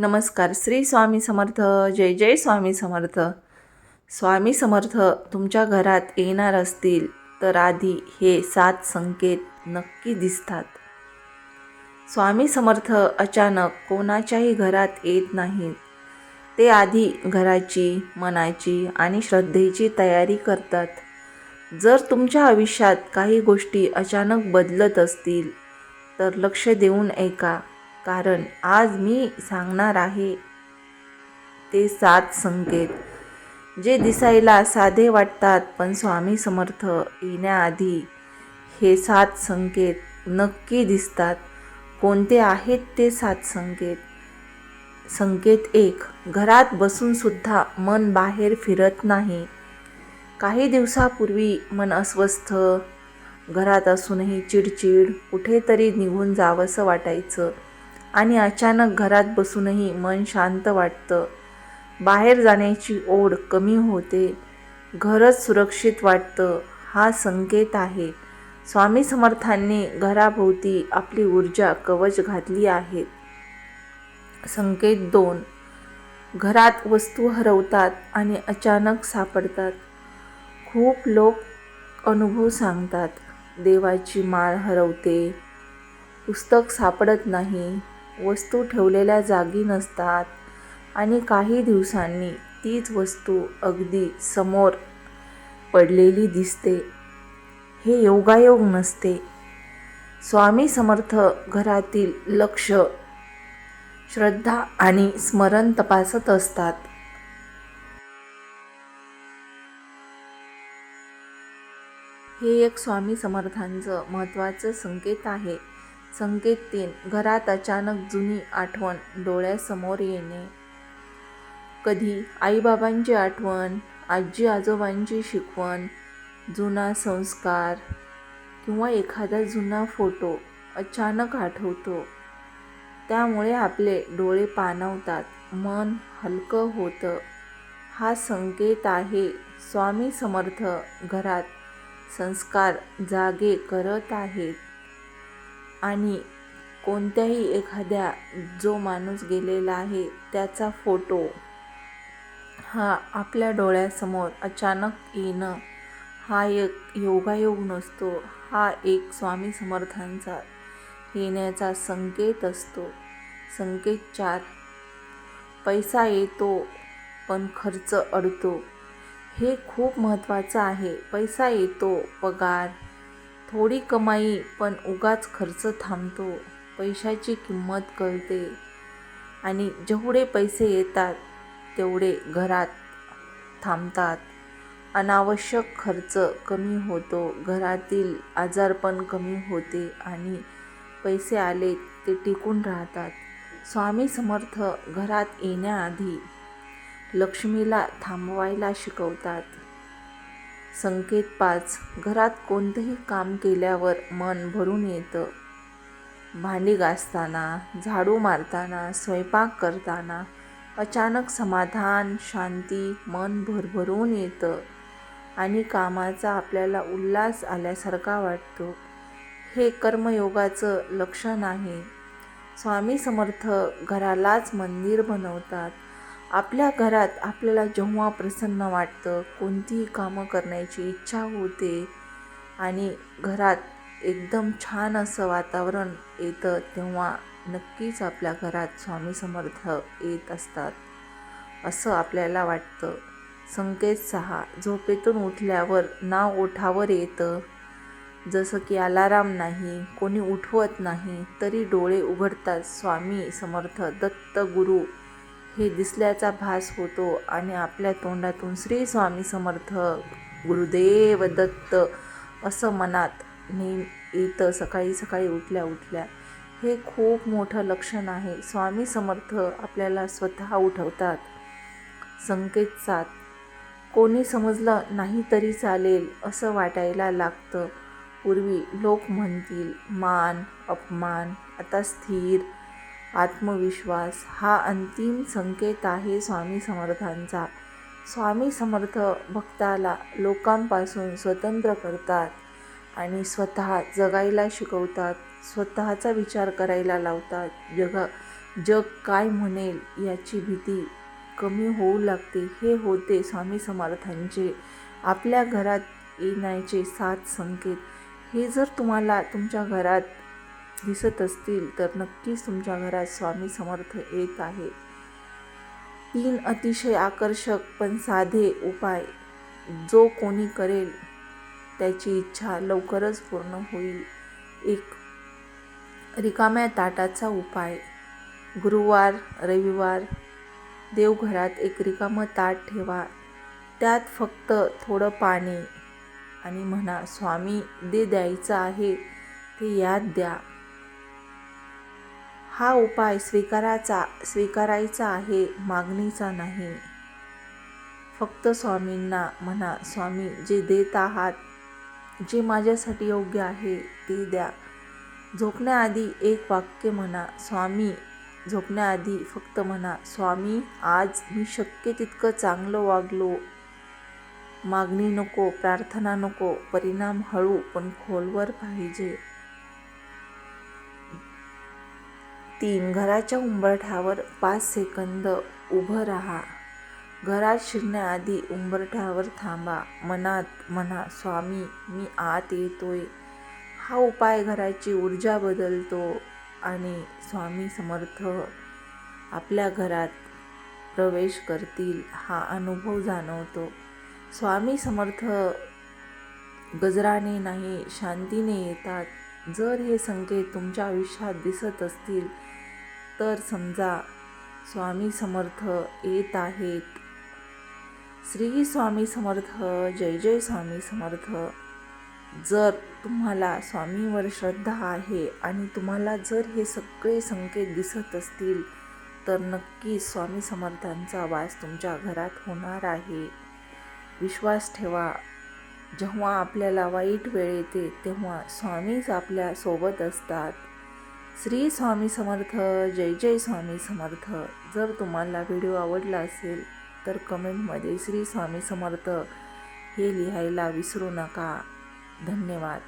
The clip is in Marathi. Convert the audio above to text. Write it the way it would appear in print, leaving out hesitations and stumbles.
नमस्कार. श्री स्वामी समर्थ. जय जय स्वामी समर्थ. स्वामी समर्थ तुमच्या घरात येणार असतील तर आधी हे 7 संकेत नक्की दिसतात. स्वामी समर्थ अचानक कोणाच्याही घरात येत नाहीत. ते आधी घराची, मनाची आणि श्रद्धेची तयारी करतात. जर तुमच्या आयुष्यात काही गोष्टी अचानक बदलत असतील तर लक्ष देऊन ऐका, कारण आज मी सांगणार आहे ते 7 संकेत जे दिसायला साधे वाटतात, पण स्वामी समर्थ येण्याआधी हे 7 संकेत नक्की दिसतात. कोणते आहेत ते 7 संकेत? संकेत 1. घरात बसून सुद्धा मन बाहेर फिरत नाही. काही दिवसापूर्वी मन अस्वस्थ, घरात असूनही चिडचिड, कुठेतरी निघून जावंसं वाटायचं आणि अचानक घरात बसूनही मन शांत वाटतं. बाहेर जाण्याची ओढ कमी होते, घरच सुरक्षित वाटतं. हा संकेत आहे स्वामी समर्थांनी घराभोवती आपली ऊर्जा कवच घातली आहे. संकेत 2. घरात वस्तू हरवतात आणि अचानक सापडतात. खूप लोक अनुभव सांगतात. देवाची माळ हरवते, पुस्तक सापडत नाही, वस्तू ठेवलेल्या जागी नसतात आणि काही दिवसांनी तीच वस्तू अगदी समोर पडलेली दिसते. हे योगायोग नसते. स्वामी समर्थ घरातील लक्ष, श्रद्धा आणि स्मरण तपासत असतात. हे एक स्वामी समर्थांचं महत्त्वाचं संकेत आहे. संकेत 3. घरात अचानक जुनी आठवण डोळ्यासमोर येणे. कधी आईबाबांची आठवण, आजी आजोबांची शिकवण, जुना संस्कार किंवा एखादा जुना फोटो अचानक आठवतो. त्यामुळे आपले डोळे पाणावतात, मन हलकं होतं. हा संकेत आहे स्वामी समर्थ घरात संस्कार जागे करत आहेत आणि कोणत्याही एखाद्या जो माणूस गेलेला आहे त्याचा फोटो हा आपल्या डोळ्यासमोर अचानक येणं हा एक योगायोग नसतो. हा एक स्वामी समर्थांचा येण्याचा संकेत असतो. संकेत 4. पैसा येतो पण खर्च अडतो. हे खूप महत्त्वाचं आहे. पैसा येतो, पगार, थोडी कमाई, पण उगाच खर्च थांबतो. पैशाची किंमत कळते आणि जेवढे पैसे येतात तेवढे घरात थांबतात. अनावश्यक खर्च कमी होतो, घरातील आजारपण कमी होते आणि पैसे आले ते टिकून राहतात. स्वामी समर्थ घरात येण्याआधी लक्ष्मीला थांबवायला शिकवतात. संकेत 5. घरात कोणतंही काम केल्यावर मन भरून येतं. भांडी घासताना, झाडू मारताना, स्वयंपाक करताना अचानक समाधान, शांती, मन भरभरून येतं आणि कामाचा आपल्याला उल्हास आल्यासारखा वाटतो. हे कर्मयोगाचं लक्षण आहे. स्वामी समर्थ घरालाच मंदिर बनवतात. आपल्या घरात आपल्याला जेव्हा प्रसन्न वाटतं, कोणतीही कामं करण्याची इच्छा होते आणि घरात एकदम छान असं वातावरण येतं, तेव्हा नक्कीच आपल्या घरात स्वामी समर्थ येत असतात असं आपल्याला वाटतं. संकेत 6. झोपेतून उठल्यावर नाव ओठावर येतं. जसं की अलाराम नाही, कोणी उठवत नाही, तरी डोळे उघडतात. स्वामी समर्थ दत्त गुरु हे दिसल्याचा भास होतो आणि आपल्या तोंडातून श्री स्वामी समर्थ गुरुदेव दत्त असं मनात नेहमी येतं सकाळी सकाळी उठल्या उठल्या. हे खूप मोठं लक्षण आहे. स्वामी समर्थ आपल्याला स्वतः उठवतात. संकेत 7. कोणी समजलं नाही तरी चालेल असं वाटायला लागतं. पूर्वी लोक म्हणतील मान अपमान, आता स्थिर आत्मविश्वास. हा अंतिम संकेत आहे स्वामी समर्थांचा. स्वामी समर्थ भक्ताला लोकांपासून स्वतंत्र करतात आणि स्वतः जगायला शिकवतात. स्वतःचा विचार करायला लावतात. जग काय म्हणेल याची भीती कमी होऊ लागते. हे होते स्वामी समर्थांचे आपल्या घरात येण्याचे 7 संकेत. हे जर तुम्हाला तुमच्या घरात दिसत असतील तर नक्कीच तुमच्या घरात स्वामी समर्थ येत आहे. 3 अतिशय आकर्षक पण साधे उपाय जो कोणी करेल त्याची इच्छा लवकरच पूर्ण होईल. 1. रिकाम्या ताटाचा उपाय. गुरुवार, रविवार देवघरात एक रिकामं ताट ठेवा. त्यात फक्त थोडं पाणी आणि म्हणा, स्वामी जे द्यायचं आहे ते यात द्या. हा उपाय स्वीकारायचा आहे, मागणीचा नाही. फक्त स्वामींना म्हणा, स्वामी जे देत आहात, जे माझ्यासाठी योग्य आहे ते द्या. झोपण्याआधी एक वाक्य म्हणा, स्वामी. झोपण्याआधी फक्त म्हणा, स्वामी आज मी शक्य तितकं चांगलं वागलो. मागणी नको, प्रार्थना नको. परिणाम हळू पण खोलवर पाहिजे. 3. घराच्या उंबरठ्यावर 5 सेकंद उभं राहा. घरात शिरण्याआधी उंबरठ्यावर थांबा. मनात म्हणा, स्वामी मी आत येतोय. हा उपाय घराची ऊर्जा बदलतो आणि स्वामी समर्थ आपल्या घरात प्रवेश करतील हा अनुभव जाणवतो. स्वामी समर्थ गजराने नाही, शांतीने येतात. जर हे संकेत तुमच्या आयुष्यात दिसत असतील तर समजा स्वामी समर्थ येत आहेत. श्री स्वामी समर्थ. जय जय स्वामी समर्थ. जर तुम्हाला स्वामींवर श्रद्धा आहे आणि तुम्हाला जर हे सगळे संकेत दिसत असतील तर नक्कीच स्वामी समर्थांचा वास तुमच्या घरात होणार आहे. विश्वास ठेवा. जेव्हा आपल्याला वाईट वेळ येते तेव्हा स्वामीच आपल्या सोबत असतात. श्री स्वामी समर्थ. जय जय स्वामी समर्थ. जर तुम्हाला व्हिडिओ आवडला असेल तर कमेंटमध्ये श्री स्वामी समर्थ हे लिहायला विसरू नका. धन्यवाद.